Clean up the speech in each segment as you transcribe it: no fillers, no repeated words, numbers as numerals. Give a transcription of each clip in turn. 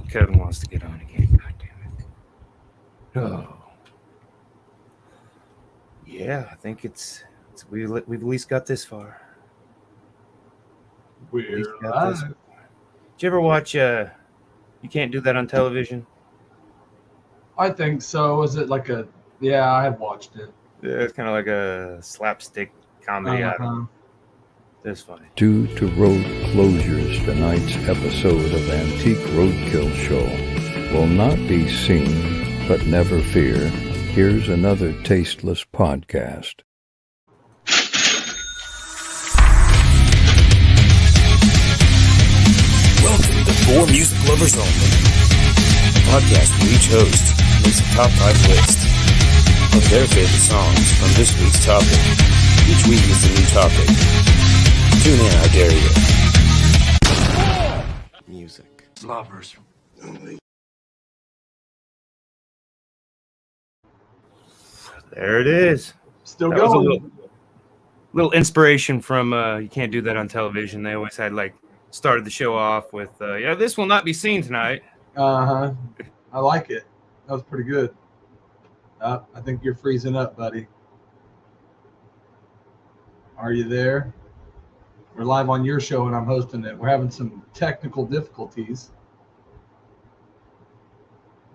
Kevin wants to get on again. God damn it. Oh. Yeah, I think we've at least got this far. We're live. Did you ever watch You Can't Do That on Television? I think so. Is it like a... Yeah, I have watched it. Yeah, it's kind of like a slapstick comedy. That's funny. Due to road closures, tonight's episode of Antique Roadkill Show will not be seen, but never fear. Here's another tasteless podcast. Welcome to For Music Lovers Only, a podcast where each host makes a top 5 list of their favorite songs from this week's topic. Each week is a new topic. Tune in, I dare you. Music Lovers Only. There it is. Still that going. Was a little inspiration from You Can't Do That on Television. They always had started the show off with this will not be seen tonight. I like it. That was pretty good. I think you're freezing up, buddy. Are you there? We're live on your show and I'm hosting it. We're having some technical difficulties.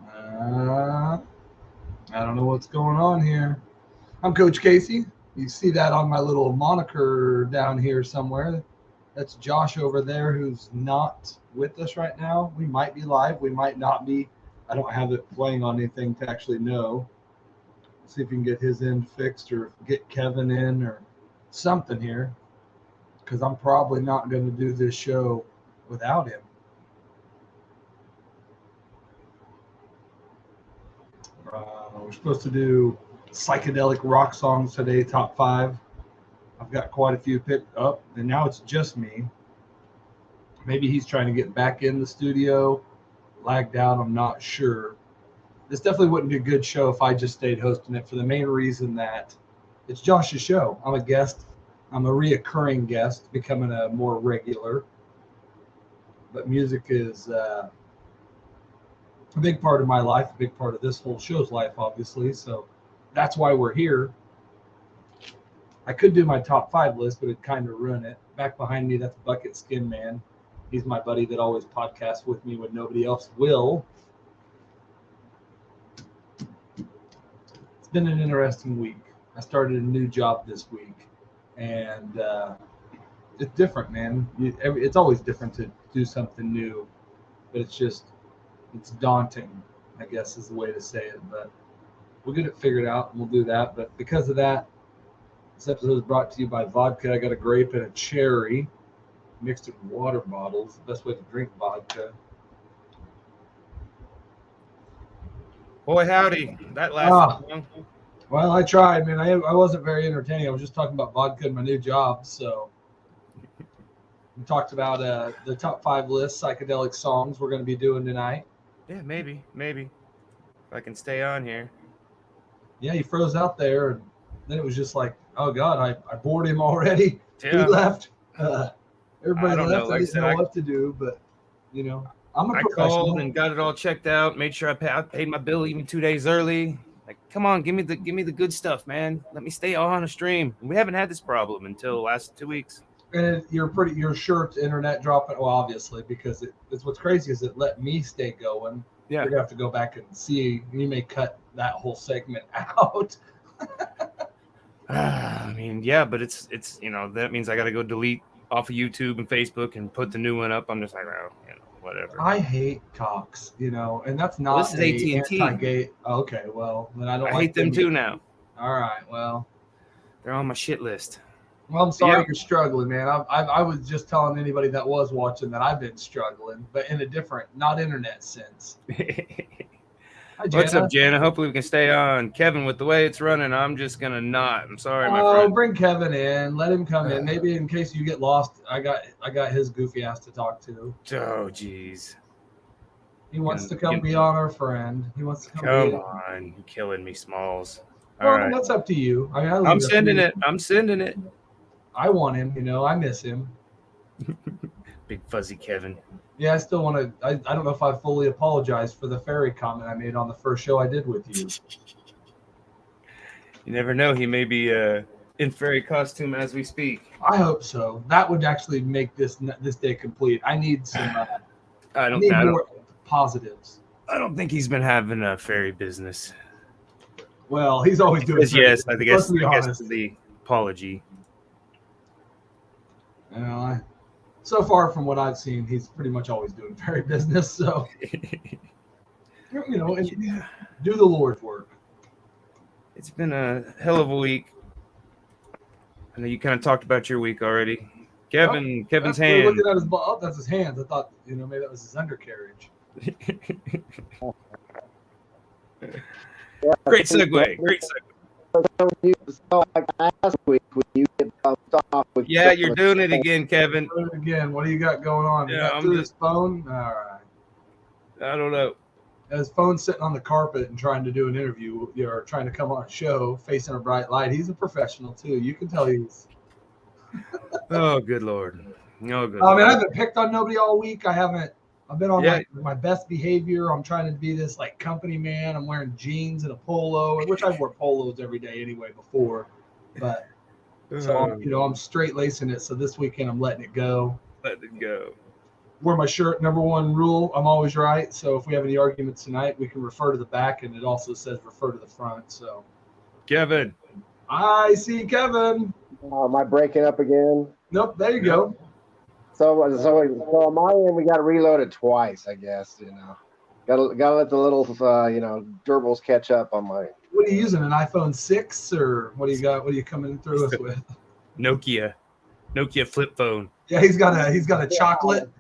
I don't know what's going on here. I'm Coach Casey. You see that on my little moniker down here somewhere. That's Josh over there who's not with us right now. We might be live. We might not be. I don't have it playing on anything to actually know. See if we can get his end fixed or get Kevin in or something here. Because I'm probably not going to do this show without him. We're supposed to do psychedelic rock songs today, top 5. I've got quite a few picked up, and now it's just me. Maybe he's trying to get back in the studio, lagged out, I'm not sure. This definitely wouldn't be a good show if I just stayed hosting it for the main reason that it's Josh's show. I'm a guest. I'm a reoccurring guest, becoming a more regular. But music is a big part of my life, a big part of this whole show's life, obviously. So that's why we're here. I could do my top 5 list, but it'd kind of ruin it. Back behind me, that's Bucket Skin Man. He's my buddy that always podcasts with me when nobody else will. It's been an interesting week. I started a new job this week, and it's different, man. It's always different to do something new, but it's daunting, I guess is the way to say it. But we'll get it figured out, and we'll do that. But because of that, this episode is brought to you by vodka. I got a grape and a cherry mixed in water bottles. The best way to drink vodka. Boy, howdy. That lasted long. Well, I tried, man. I wasn't very entertaining. I was just talking about vodka and my new job. So we talked about the top 5 list, psychedelic songs we're going to be doing tonight. Yeah, maybe. If I can stay on here. Yeah, he froze out there, and then it was just like, oh, God, I bored him already. Yeah. He left. Everybody left. Like I didn't know what to do, but, I'm a professional. I called and got it all checked out, made sure I paid my bill even 2 days early. Like, come on, give me the good stuff, man. Let me stay on a stream. We haven't had this problem until the last 2 weeks. And you're sure to internet dropping. Well, obviously, because it's what's crazy is it let me stay going. Yeah. We're gonna have to go back and see. You may cut that whole segment out. I mean, yeah, but it's that means I got to go delete off of YouTube and Facebook and put the new one up. I'm just like, whatever. I hate Cox, and that's not this is AT&T. Anti-gay. Okay, well then I hate them too now. All right, well, they're on my shit list. Well, I'm sorry you're struggling, man. I was just telling anybody that was watching that I've been struggling, but in a different, not internet sense. Hi, what's up, Jana? Hopefully we can stay on. Kevin, with the way it's running, I'm just gonna not. I'm sorry, my friend. Bring Kevin in. Let him come in. Maybe in case you get lost, I got his goofy ass to talk to. Oh, jeez. He wants to come be on our friend. He wants to come. Come on, you're killing me, Smalls. Well, right. That's up to you. I mean, I'm sending it. I want him. I miss him. Big fuzzy Kevin. Yeah, I still want to. I don't know if I've fully apologized for the fairy comment I made on the first show I did with you. You never know. He may be in fairy costume as we speak. I hope so. That would actually make this day complete. I need some. I don't need know. more positives. I don't think he's been having a fairy business. Well, he's always doing. Yes, I guess honest. the apology. You know, so far from what I've seen, he's pretty much always doing fairy business. So, you know, and do the Lord's work. It's been a hell of a week. I know you kind of talked about your week already. Kevin's hand. Looking at his that's his hands. I thought, maybe that was his undercarriage. Great segue. So like last week when you get bumped off with you're doing it again, Kevin. Again, what do you got going on? Yeah, I'm his phone. All right. I don't know. His phone's sitting on the carpet and trying to do an interview or trying to come on a show, facing a bright light. He's a professional too. You can tell he's. Oh, good Lord. No good. I mean, I haven't picked on nobody all week. I've been on my best behavior. I'm trying to be this like company man. I'm wearing jeans and a polo, which I wore polos every day anyway before. But so I'm straight lacing it. So this weekend I'm letting it go. Let it go. Wear my shirt. Number one rule: I'm always right. So if we have any arguments tonight, we can refer to the back, and it also says refer to the front. So, Kevin. I see Kevin. Am I breaking up again? Nope. There you go. So on my end, we got to reload it twice, I guess. Got to let the little gerbils catch up on my. What are you using? An iPhone 6 or what do you got? What are you coming through us with? Nokia flip phone. Yeah, he's got a chocolate.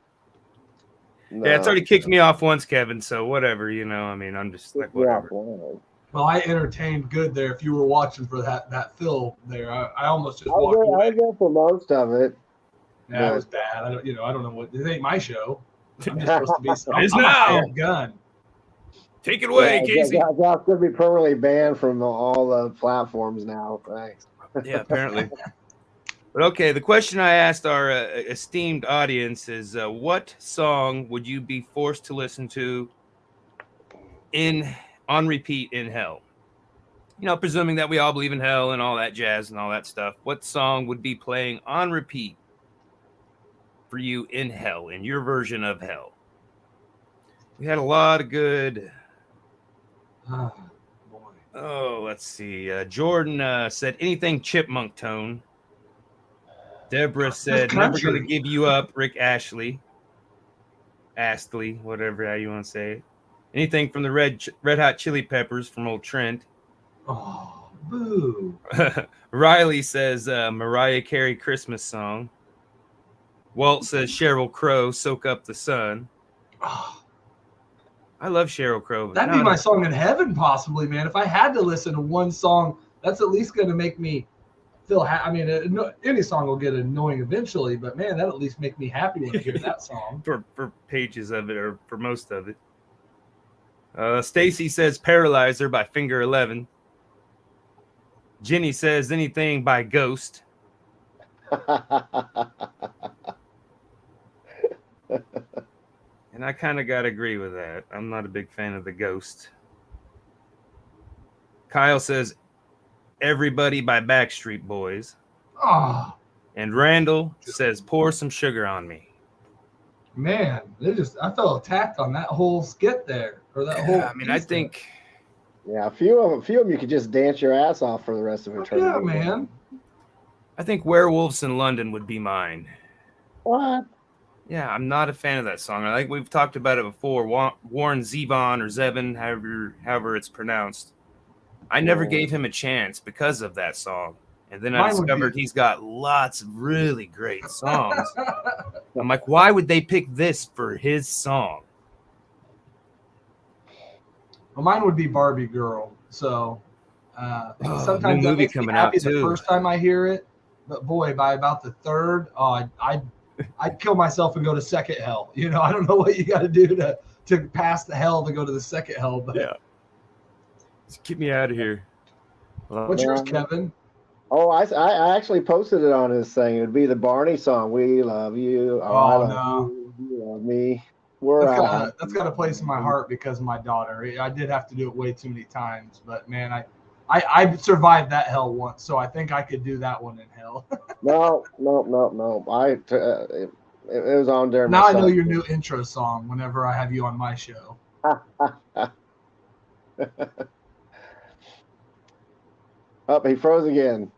No. Yeah, it's already kicked me off once, Kevin. So whatever, I mean, I'm just like whatever. Well, I entertained good there. If you were watching for that fill there, I almost just I walked away. was there for most of it. Yeah, it was bad. I don't know what. It ain't my show. I'm just supposed to be. It is I'm now. a gun. Take it away, Casey. Josh going to be permanently banned from all the platforms now. Thanks. Yeah, apparently. But okay, the question I asked our esteemed audience is, what song would you be forced to listen to on repeat in hell? Presuming that we all believe in hell and all that jazz and all that stuff. What song would be playing on repeat for you in hell, in your version of hell? We had a lot of good. Oh, boy. Oh, let's see. Jordan said anything chipmunk tone. Deborah said never gonna give you up. Rick Astley, whatever how you want to say it. Anything from the Red Hot Chili Peppers from old Trent. Oh, boo. Riley says Mariah Carey Christmas song. Walt says Sheryl Crow, Soak Up the Sun. Oh, I love Sheryl Crow. That'd be my song in heaven, possibly, man. If I had to listen to one song, that's at least going to make me feel I mean, any song will get annoying eventually, but man, that'll at least make me happy when I hear that song. for pages of it, or for most of it. Stacy says Paralyzer by Finger 11. Jenny says anything by Ghost. And I kind of got to agree with that. I'm not a big fan of the Ghost. Kyle says Everybody by Backstreet Boys. Oh, And Randall says pour some sugar on me. man, I felt attacked on that whole skit there, or that whole. I mean, I think. Yeah, a few of them you could just dance your ass off for the rest of eternity. Yeah, man. I think Werewolves in London would be mine. What? Yeah, I'm not a fan of that song. I think we've talked about it before. Warren Zevon or Zevon, however it's pronounced. I never gave him a chance because of that song. And then I discovered he's got lots of really great songs. I'm like, why would they pick this for his song? Well, mine would be Barbie Girl. So sometimes that makes me happy the first time I hear it. But boy, by about the third, I'd kill myself and go to second hell. I don't know what you got to do to pass the hell to go to the second hell. But yeah. Just get me out of here. What's yours, Kevin? Oh, I actually posted it on his thing. It'd be the Barney song, "We Love You." Oh, I Oh love no, you. You love me. We're that's got a place in my heart because of my daughter. I did have to do it way too many times, but man, I survived that hell once, so I think I could do that one in hell. No. It was on during Now my I know son. your new intro song whenever I have you on my show. Oh, he froze again.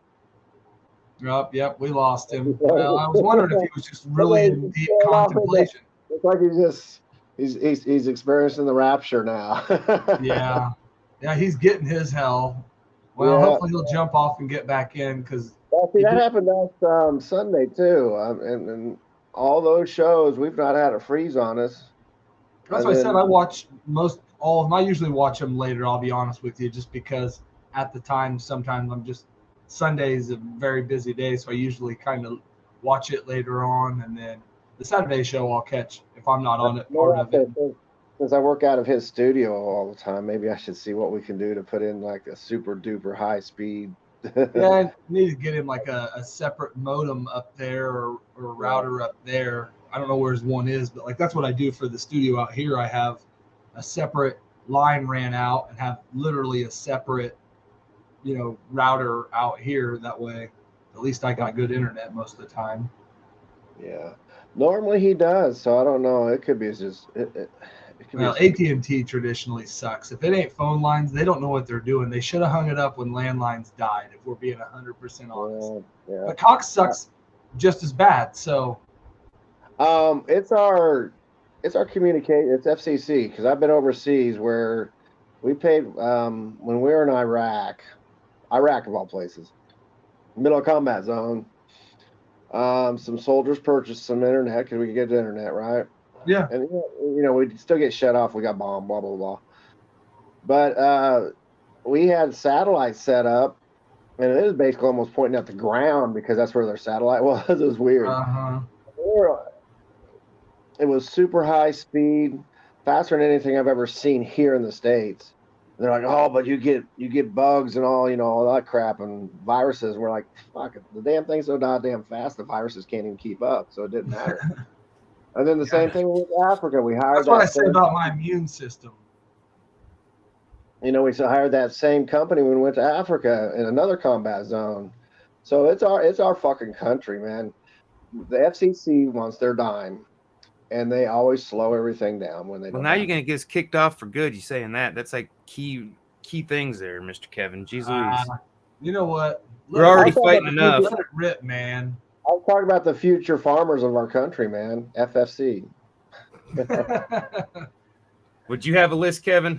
Yep, we lost him. Well, I was wondering if he was just really in deep contemplation. It's like he's experiencing the rapture now. Yeah, he's getting his hell. Well, Yeah. hopefully he'll jump off and get back in because. Well, see, that happened last Sunday too, and all those shows we've not had a freeze on us. That's why I said I watch all of them. I usually watch them later, I'll be honest with you, just because at the time, sometimes Sunday's a very busy day, so I usually kind of watch it later on, and then the Saturday show I'll catch if I'm not on it, part of it. Since I work out of his studio all the time, maybe I should see what we can do to put in like a super duper high speed. Yeah, I need to get him like a separate modem up there or a router up there. I don't know where his one is, but like that's what I do for the studio out here. I have a separate line ran out and have literally a separate, router out here. That way, at least I got good internet most of the time. Yeah, normally he does, so I don't know. It could be just. Well, AT&T traditionally sucks. If it ain't phone lines, they don't know what they're doing. They should have hung it up when landlines died, if we're being 100% honest. Yeah. But Cox sucks just as bad. So, it's our communication. It's FCC because I've been overseas where we paid when we were in Iraq of all places, middle of combat zone. Some soldiers purchased some internet because we could get internet, right? yeah. And we'd still get shut off. We got bombed, blah blah blah. But we had satellite set up, and it was basically almost pointing at the ground because that's where their satellite was. It was weird. It was super high speed, faster than anything I've ever seen here in the States. And they're like, "Oh, but you get bugs and all that crap and viruses." We're like, "Fuck it, the damn thing's so goddamn fast, the viruses can't even keep up, so it didn't matter." And then the same thing with Africa. We hired. That's what I say about my immune system. We hired that same company when we went to Africa in another combat zone. So it's our fucking country, man. The FCC wants their dime, and they always slow everything down when they. Well, now you're gonna get us kicked off for good. You saying that? That's like key things there, Mr. Kevin. Jeez Louise. You know what? We're already fighting enough. Let it rip, man. I'm talking about the future farmers of our country, man. FFC. Would you have a list, Kevin?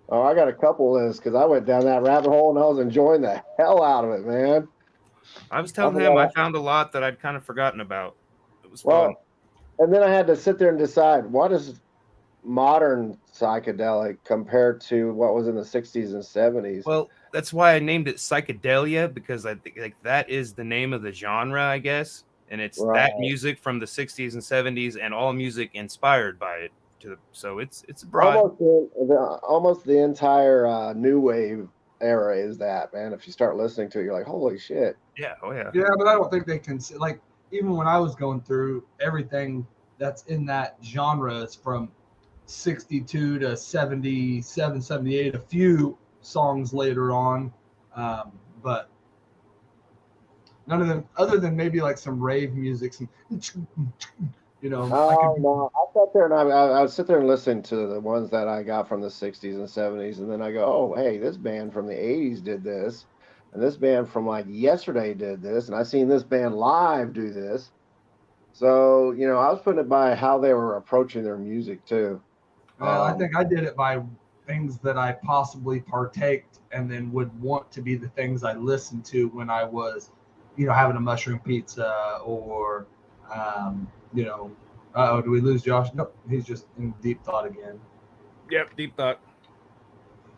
Oh, I got a couple lists because I went down that rabbit hole and I was enjoying the hell out of it, man. I was telling him I found a lot that I'd kind of forgotten about. It was fun. And then I had to sit there and decide what is modern psychedelic compared to what was in the 60s and 70s. Well, that's why I named it Psychedelia, because I think like that is the name of the genre, I guess. And it's that music from the 60s and 70s and all music inspired by it. So it's broad. Almost the entire new wave era is that, man. If you start listening to it, you're like, holy shit. Yeah. Oh, yeah. Yeah, but I don't think they can, like, even when I was going through everything that's in that genre is from 62 to 77, 78, a few songs later on, but none of them, other than maybe like some rave music, some, No, I sat there and I would sit there and listen to the ones that I got from the 60s and 70s, and then I go, oh, hey, this band from the 80s did this, and this band from like yesterday did this, and I seen this band live do this. So, I was putting it by how they were approaching their music too. Well, I think I did it by things that I possibly partaked and then would want to be the things I listened to when I was, having a mushroom pizza or, do we lose Josh? Nope, he's just in deep thought again. Yep, deep thought.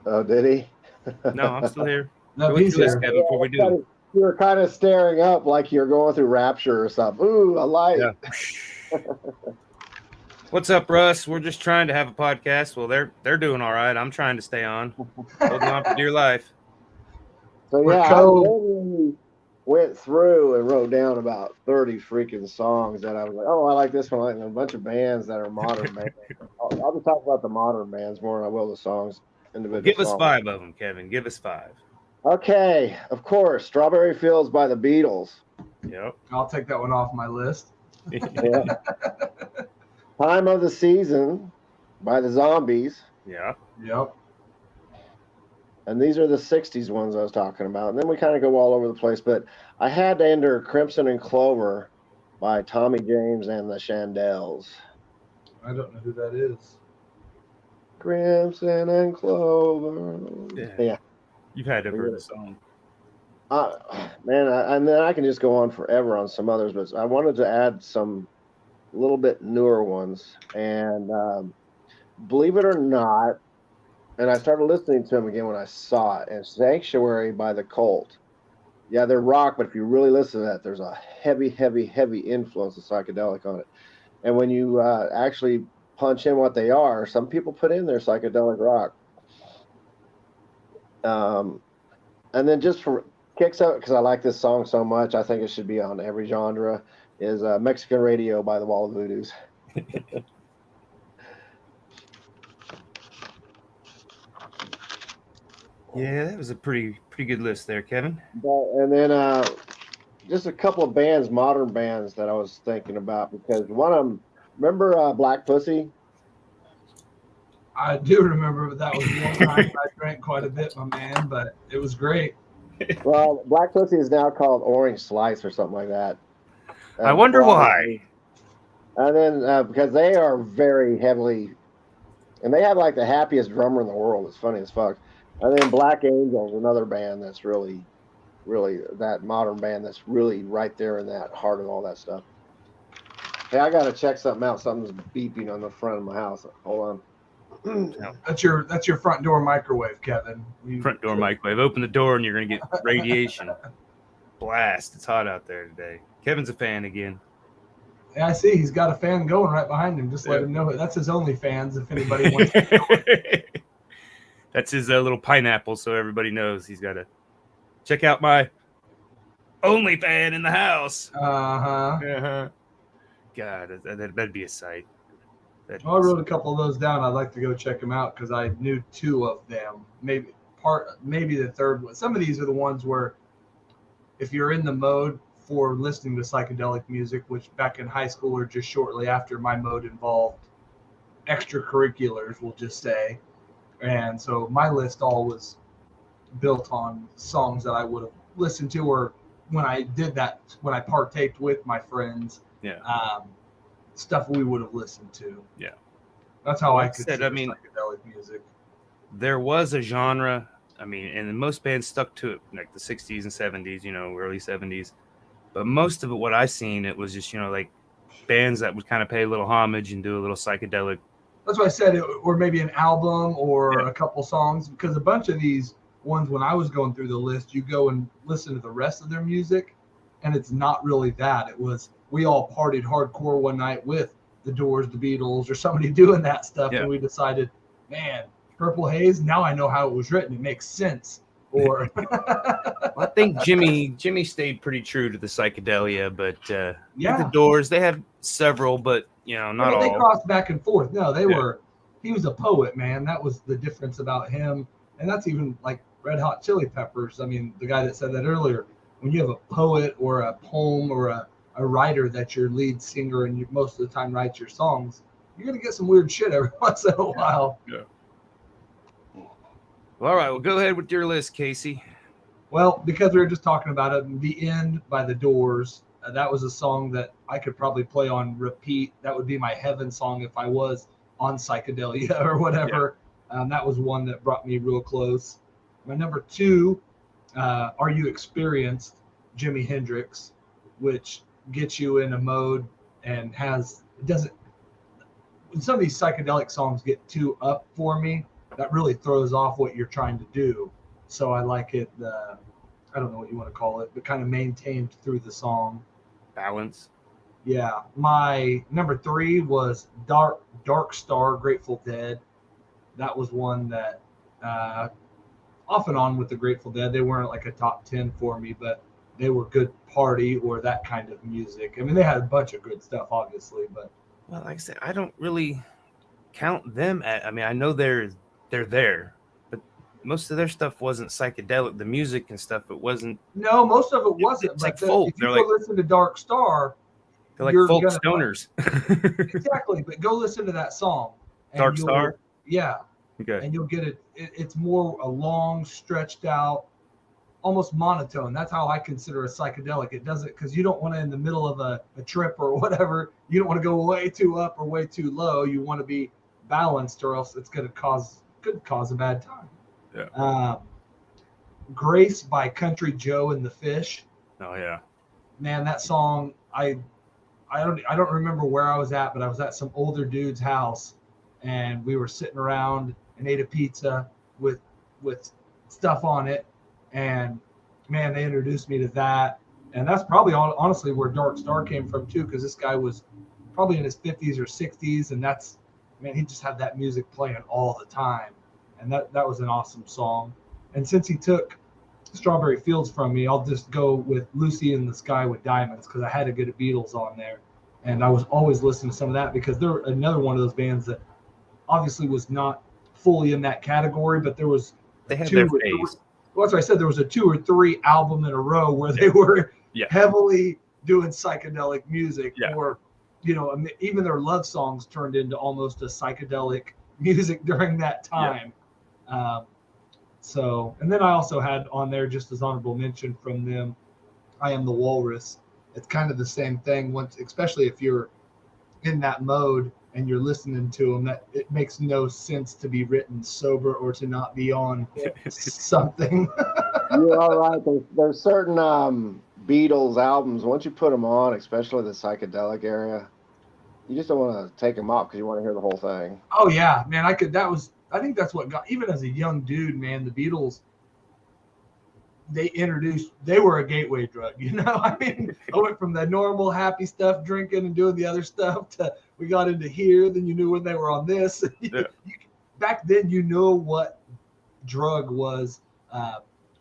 Oh, did he? No, I'm still here. No, he's here. Kevin, before we do. You were kind of staring up like you're going through rapture or something. Ooh, I like. Yeah. What's up, Russ? We're just trying to have a podcast. Well, they're doing all right. I'm trying to stay on, holding on for dear life. So yeah, went through and wrote down about 30 freaking songs that I was like, oh, I like this one. I like a bunch of bands that are modern bands. I'll just talk about the modern bands more than I will the songs. Individual Give us songs. 5 of them, Kevin. Give us 5. Okay, of course, Strawberry Fields by the Beatles. Yep. I'll take that one off my list. Yeah. Time of the Season by the Zombies. Yeah. Yep. And these are the 60s ones I was talking about. And then we kind of go all over the place. But I had to enter Crimson and Clover by Tommy James and the Shandells. I don't know who that is. Crimson and Clover. Yeah. You've had to have heard the song. Man, and then I can just go on forever on some others. But I wanted to add some little bit newer ones. And believe it or not, and I started listening to them again when I saw it. And Sanctuary by the Cult. Yeah, they're rock, but if you really listen to that, there's a heavy, heavy, heavy influence of psychedelic on it. And when you actually punch in what they are, some people put in their psychedelic rock. And then just for kicks out, because I like this song so much, I think it should be on every genre, is Mexican Radio by the Wall of Voodoos. Yeah, that was a pretty good list there, Kevin. And then just a couple of bands, modern bands that I was thinking about, because one of them, remember Black Pussy? I do remember, but that was one time I drank quite a bit, my man, but it was great. Well, Black Pussy is now called Orange Slice or something like that. I wonder why. And then because they are very heavily, and they have like the happiest drummer in the world. It's funny as fuck. And then Black Angels, another band that's really, really that modern band that's really right there in that heart of all that stuff. Hey, I gotta check something out. Something's beeping on the front of my house. Hold on. That's your front door microwave, Kevin. Front door microwave. Open the door and you're gonna get radiation. Blast. It's hot out there today. Kevin's a fan again. Yeah, I see. He's got a fan going right behind him. Just let him know. That's his OnlyFans if anybody wants to know it. That's his little pineapple, so everybody knows he's got to check out my OnlyFan in the house. Uh-huh. God, that'd be a sight. Well, I wrote a couple of those down. I'd like to go check them out because I knew 2 of them. Maybe the third one. Some of these are the ones where if you're in the mode for listening to psychedelic music, which back in high school or just shortly after, my mode involved extracurriculars, we'll just say. And so my list all was built on songs that I would have listened to, or when I did that, when I partaked with my friends, stuff we would have listened to. Yeah. That's how I could psychedelic music. There was a genre, and most bands stuck to it, like the 60s and 70s, early 70s. But most of it, what I seen, it was just, like bands that would kind of pay a little homage and do a little psychedelic. That's why I said it, or maybe an album or a couple songs, because a bunch of these ones, when I was going through the list, you go and listen to the rest of their music, and it's not really that. It was, we all partied hardcore one night with the Doors, the Beatles, or somebody doing that stuff, and we decided, man, Purple Haze, now I know how it was written. It makes sense. Or I think Jimmy stayed pretty true to the psychedelia, but the Doors, they have several, but not all. They crossed back and forth. No, he was a poet, man. That was the difference about him. And that's even like Red Hot Chili Peppers. I mean, the guy that said that earlier, when you have a poet or a poem or a writer that's your lead singer and you most of the time writes your songs, you're going to get some weird shit every once in a while. Yeah. Well, all right, well, go ahead with your list, Casey. Well, because we were just talking about it, The End by the Doors, that was a song that I could probably play on repeat. That would be my heaven song if I was on psychedelia or whatever. Yeah. That was one that brought me real close. My number 2, Are You Experienced, Jimi Hendrix, which gets you in a mode and when some of these psychedelic songs get too up for me, that really throws off what you're trying to do. So I like it, I don't know what you want to call it, but kind of maintained through the song. Balance. Yeah. My number 3 was Dark Star, Grateful Dead. That was one that off and on with the Grateful Dead. They weren't like a top 10 for me, but they were good party or that kind of music. I mean, they had a bunch of good stuff, obviously, but Well, like I said, I don't really count them I mean, I know they're there, but most of their stuff wasn't psychedelic. The music and stuff, it wasn't. no, most of it wasn't. It's But like folk. if you They're go like listen to Dark Star, folk gonna stoners. exactly. But go listen to that song. And Dark Star. Yeah. Okay. And you'll get it. It's more a long, stretched out, almost monotone. That's how I consider a psychedelic. It doesn't, because you don't want to, in the middle of a trip or whatever, you don't want to go way too up or way too low. You want to be balanced, or else it's going to cause a bad time. Yeah. Grace by Country Joe and the Fish. Oh yeah. Man, that song, I don't remember where I was at, but I was at some older dude's house, and we were sitting around and ate a pizza with stuff on it, and man, they introduced me to that, and that's probably honestly where Dark Star came from too, because this guy was probably in his 50s or 60s, and that's, man, he just had that music playing all the time, and that was an awesome song. And since he took Strawberry Fields from me, I'll just go with Lucy in the Sky with Diamonds, because I had to get a Beatles on there, and I was always listening to some of that, because they're another one of those bands that obviously was not fully in that category, but they had their phase. Well, that's what I said. There was a 2 or 3 album in a row where they were heavily doing psychedelic music, or even their love songs turned into almost a psychedelic music during that time. So, and then I also had on there, just as honorable mention from them, I Am the Walrus. It's kind of the same thing, especially if you're in that mode and you're listening to them, that it makes no sense to be written sober or to not be on something. You're all right. There's certain Beatles albums, once you put them on, especially the psychedelic area, you just don't want to take them off because you want to hear the whole thing. Oh yeah, man. I think that's what got, even as a young dude, man, the Beatles, they were a gateway drug, I mean, I went from the normal happy stuff, drinking and doing the other stuff, to we got into here, then you knew when they were on this. Back then, what drug was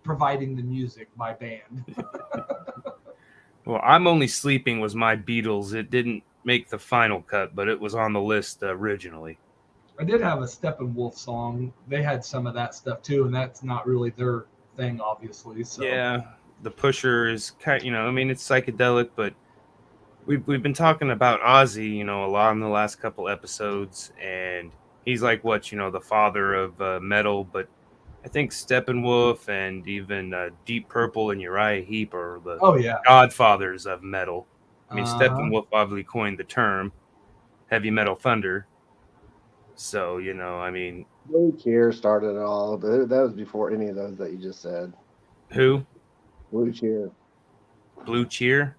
providing the music, my band. Well, I'm Only Sleeping was my Beatles. It didn't make the final cut, but it was on the list originally. I did have a Steppenwolf song. They had some of that stuff too, and that's not really their thing, obviously. So yeah, the Pusher is kind, I mean, it's psychedelic, but we've been talking about Ozzy, a lot in the last couple episodes, and he's like the father of metal, but I think Steppenwolf and even Deep Purple and Uriah Heep are the godfathers of metal. I mean, Steppenwolf obviously coined the term heavy metal thunder. So, I mean, Blue Cheer started it all, but that was before any of those that you just said. Who? Blue Cheer. Blue Cheer?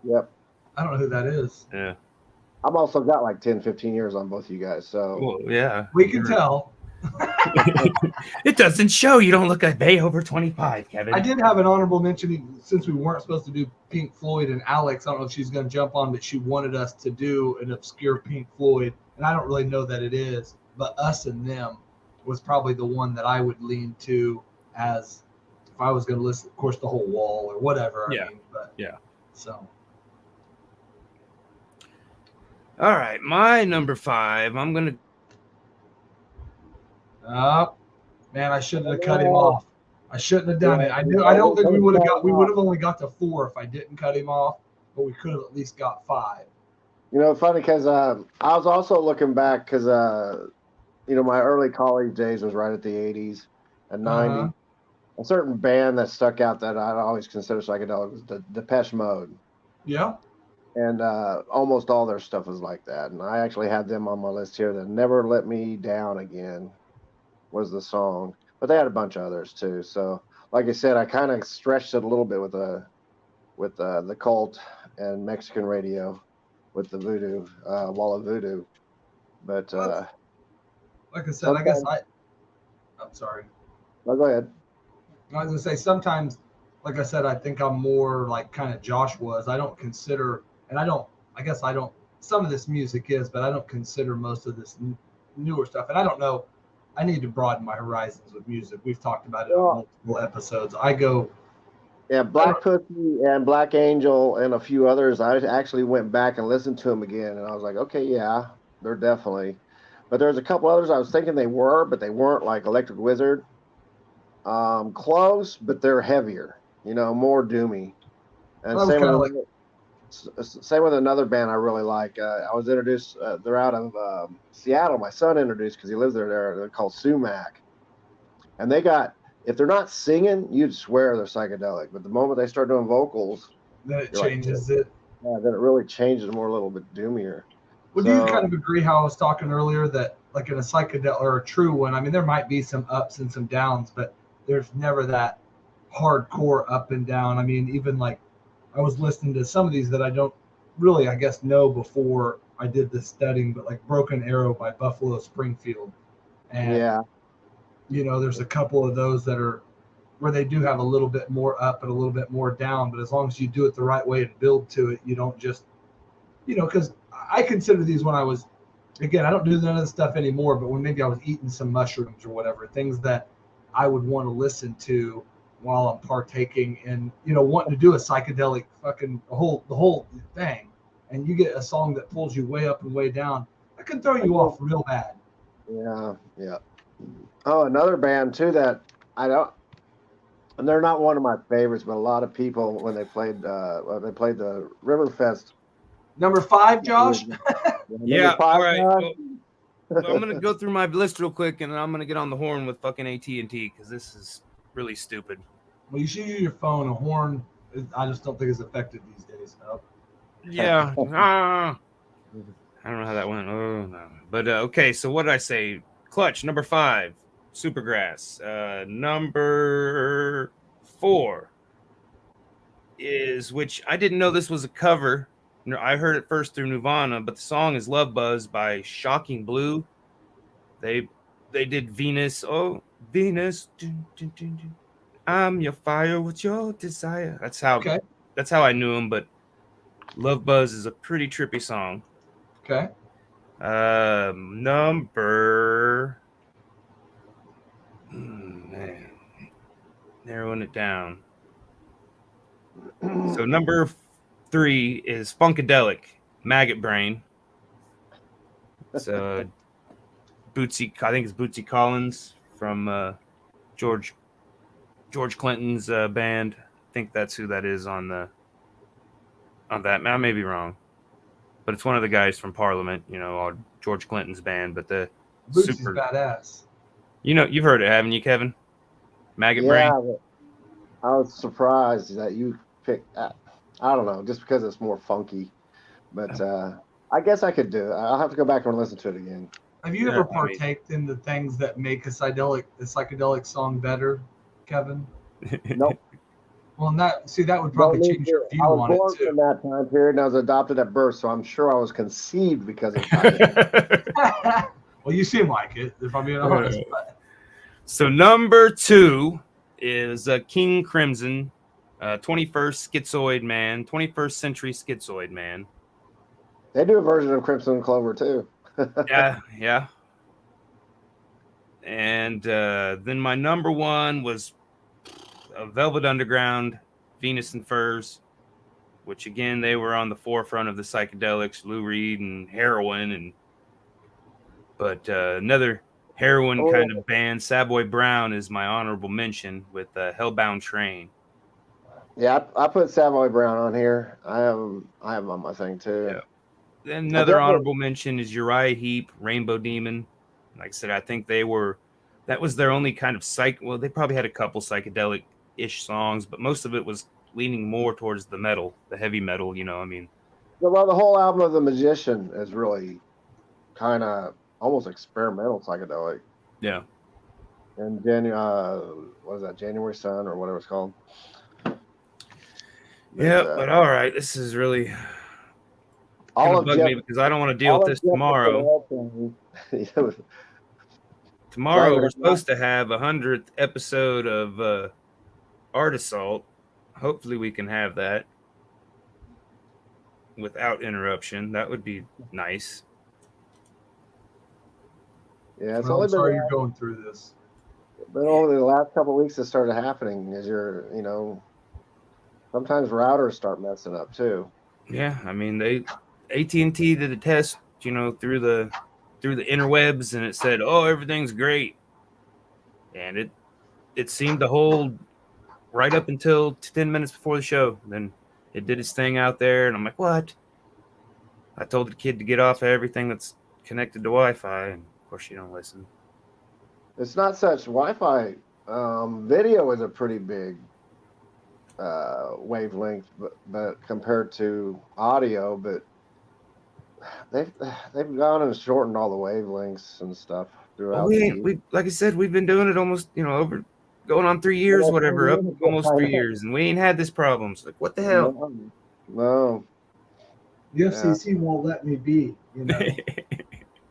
Yep. I don't know who that is. Yeah. I've also got like 10, 15 years on both of you guys, so. Well, yeah. We can tell. It doesn't show. You don't look a day over 25, Kevin. I did have an honorable mention, since we weren't supposed to do Pink Floyd, and Alex, I don't know if she's going to jump on, but she wanted us to do an obscure Pink Floyd, and I don't really know that it is, but Us and Them was probably the one that I would lean to, as if I was going to listen, of course, The Whole Wall or whatever. So. All right, my number 5. I'm going to. Man, I shouldn't have cut him off. I shouldn't have done it. I don't think we would have only got to 4 if I didn't cut him off, but we could have at least got 5. Funny because I was also looking back because my early college days was right at the 80s and 90s. A certain band that stuck out that I'd always consider psychedelic was the Depeche Mode. Yeah. And almost all their stuff was like that. And I actually had them on my list here. The Never Let Me Down Again was the song. But they had a bunch of others too. So like I said, I kind of stretched it a little bit with the Cult and Mexican Radio with the Voodoo, Wall of Voodoo. But like I said, I guess I'm sorry. No, go ahead. I was going to say, sometimes, like I said, I think I'm more like kind of Josh was. I don't consider, and I guess some of this music is, but I don't consider most of this newer stuff. And I don't know, I need to broaden my horizons with music. We've talked about it on multiple episodes. I go Yeah, Black Pussy and Black Angel and a few others. I actually went back and listened to them again, and I was like, okay, yeah, they're definitely. But there's a couple others I was thinking they were, but they weren't, like Electric Wizard. Close, but they're heavier. More doomy. And same with another band I really like. I was introduced. They're out of Seattle. My son introduced because he lives there. They're called Sumac, and they got. If they're not singing, you'd swear they're psychedelic. But the moment they start doing vocals, then it changes it. Yeah, then it really changes more, a little bit doomier. Well, do you kind of agree how I was talking earlier that like in a psychedelic or a true one, I mean, there might be some ups and some downs, but there's never that hardcore up and down. I mean, even like I was listening to some of these that I don't really, I guess, know before I did this studying, but like Broken Arrow by Buffalo Springfield. And yeah. There's a couple of those that are where they do have a little bit more up and a little bit more down, but as long as you do it the right way and build to it, you don't just, because I consider these when I was, again, I don't do none of this stuff anymore, but when maybe I was eating some mushrooms or whatever, things that I would want to listen to while I'm partaking and, wanting to do a psychedelic fucking the whole thing. And you get a song that pulls you way up and way down, that can throw you off real bad. Yeah. Yeah. Oh, another band too that I don't, and they're not one of my favorites, but a lot of people when they played the Riverfest. Number 5, Josh. Yeah. All right. Well, I'm gonna go through my list real quick, and I'm gonna get on the horn with fucking AT&T because this is really stupid. Well, you should use your phone. A horn, I just don't think is effective these days. No. Yeah. I don't know how that went. Oh no. But okay. So what did I say? Clutch, number 5, Supergrass. Number 4 is, which I didn't know this was a cover. I heard it first through Nirvana, but the song is Love Buzz by Shocking Blue. They did Venus. Oh, Venus. Dun, dun, dun, dun. I'm your fire with your desire. That's how I knew him, but Love Buzz is a pretty trippy song. Okay. Narrowing it down. So number 3 is Funkadelic, Maggot Brain. It's Bootsy, I think it's Bootsy Collins from George Clinton's band. I think that's who that is on that. I may be wrong, but it's one of the guys from Parliament, George Clinton's band. But the Bootsy's badass. You've heard it, haven't you, Kevin? Maggot Brain. I was surprised that you picked. I don't know, just because it's more funky, but I guess I could do it. I'll have to go back and listen to it again. Have you ever partaked in the things that make a psychedelic song better, Kevin? Nope. Well, that would probably change your view on it too. I was born in that time period, and I was adopted at birth, so I'm sure I was conceived because of it. Well, you seem like it, if I'm being honest. So number 2 is King Crimson, 21st Century Schizoid Man. They do a version of Crimson Clover too. Yeah. And then my number 1 was Velvet Underground, Venus and Furs, which again, they were on the forefront of the psychedelics, Lou Reed and heroin, but another heroin kind of band, Savoy Brown, is my honorable mention with Hellbound Train. Yeah, I put Savoy Brown on here. I have him on my thing too. Yeah. Then another honorable mention is Uriah Heep, Rainbow Demon. Like I said, I think that was their only kind of well, they probably had a couple psychedelic-ish songs, but most of it was leaning more towards the metal, the heavy metal, Well, the whole album of The Magician is really kind of almost experimental psychedelic. Yeah. And what is that, January Sun or whatever it's called? But all right, this is really all bug me because I don't want to deal with this tomorrow. Tomorrow we're supposed to have 100th episode of Art Assault. Hopefully we can have that without interruption. That would be nice. Yeah, it's I'm sorry you're going through this. But over the last couple of weeks, it started happening as you're, Sometimes routers start messing up too. Yeah, I mean AT&T did a test, through the interwebs, and it said, "Oh, everything's great," and it seemed to hold right up until 10 minutes before the show. Then it did its thing out there, and I'm like, "What?" I told the kid to get off of everything that's connected to Wi-Fi, and of course she don't listen. It's not such Wi-Fi. Video is a pretty big wavelength, but compared to audio, but they've gone and shortened all the wavelengths and stuff throughout. We like I said, we've been doing it almost over going on 3 years, whatever, up almost 3 years, and we ain't had this problem. So like, what the hell? No. The FCC won't let me be. Yeah.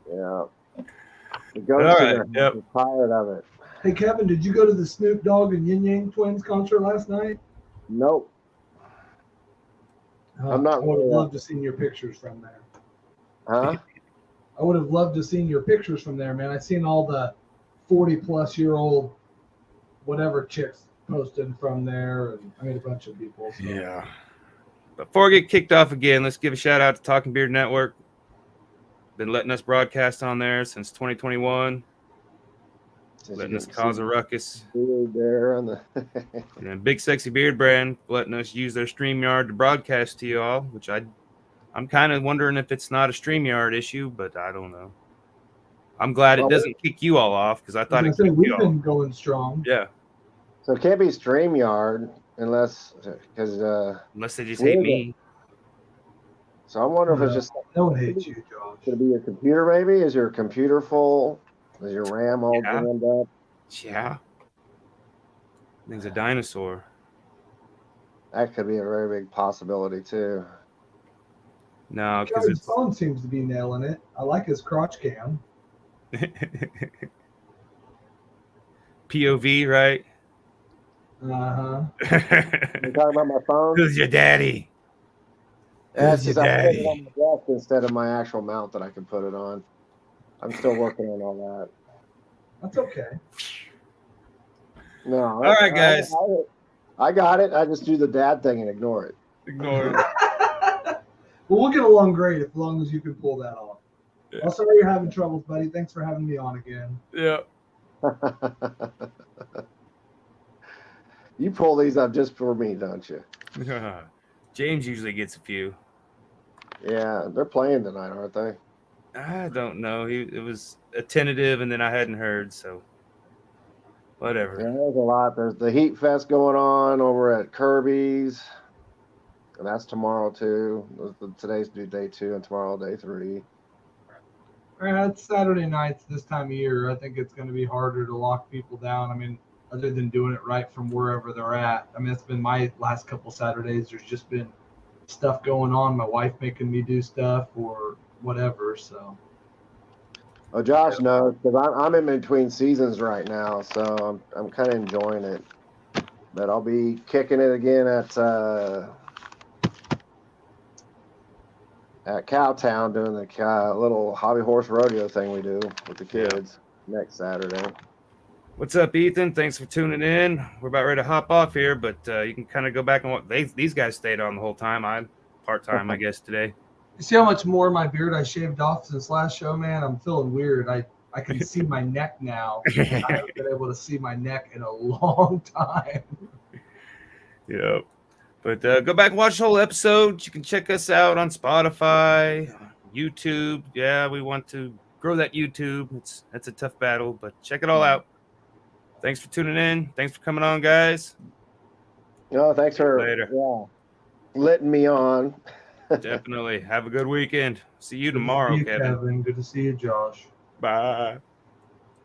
The All right. Yep. I'm tired of it. Hey Kevin, did you go to the Snoop Dogg and Yin Yang Twins concert last night? Nope. I'm not. I would have loved to seen your pictures from there. Huh? I would have loved to seen your pictures from there, man. I seen all the 40-plus-year-old whatever chicks posted from there, and I mean a bunch of people. So. Yeah. Before I get kicked off again, let's give a shout out to Talking Beard Network. Been letting us broadcast on there since 2021. Letting us cause a ruckus. There on the And Big Sexy Beard Brand letting us use their StreamYard to broadcast to you all, which I'm kind of wondering if it's not a StreamYard issue, but I don't know. I'm glad it doesn't kick you all off, because I thought it kicked we've you been off. going strong. Yeah. So it can't be StreamYard unless they just hate me. So I wonder if it's just no one hates you, Josh. Could it be your computer? Maybe is your computer full? Is your RAM all jammed up? Yeah. Thing's a dinosaur. That could be a very big possibility too. No, because Kevin's phone seems to be nailing it. I like his crotch cam. POV, right? Uh-huh. You talking about my phone? Who's your daddy? That's just I put it on the desk instead of my actual mount that I can put it on. I'm still working on all that. That's okay. No. All right, guys. I got it. I just do the dad thing and ignore it. Ignore it. Well, we'll get along great as long as you can pull that off. Yeah. I'm sorry you're having troubles, buddy. Thanks for having me on again. Yeah. You pull these up just for me, don't you? James usually gets a few. Yeah, they're playing tonight, aren't they? I don't know. It was a tentative, and then I hadn't heard, so whatever. Yeah, there's a lot. There's the Heat Fest going on over at Kirby's, and that's tomorrow too. Today's due day 2, and tomorrow day 3. It's Saturday nights this time of year. I think it's going to be harder to lock people down. I mean, other than doing it right from wherever they're at. I mean, it's been my last couple Saturdays. There's just been stuff going on. My wife making me do stuff or whatever. So. Oh, Josh knows because I'm in between seasons right now, so I'm kind of enjoying it. But I'll be kicking it again at Cowtown doing the little hobby horse rodeo thing we do with the kids next Saturday. What's up, Ethan? Thanks for tuning in. We're about ready to hop off here, but you can kind of go back on what these guys stayed on the whole time. I'm part-time, I guess, today. You see how much more of my beard I shaved off since last show, man? I'm feeling weird. I can see my neck now. I haven't been able to see my neck in a long time. Yep. But go back and watch the whole episode. You can check us out on Spotify, YouTube. Yeah, we want to grow that YouTube. That's a tough battle, but check it all out. Thanks for tuning in. Thanks for coming on, guys. No, thanks for letting me on. Definitely. Have a good weekend. See you tomorrow, Good to see you, Kevin. Good to see you, Josh. Bye.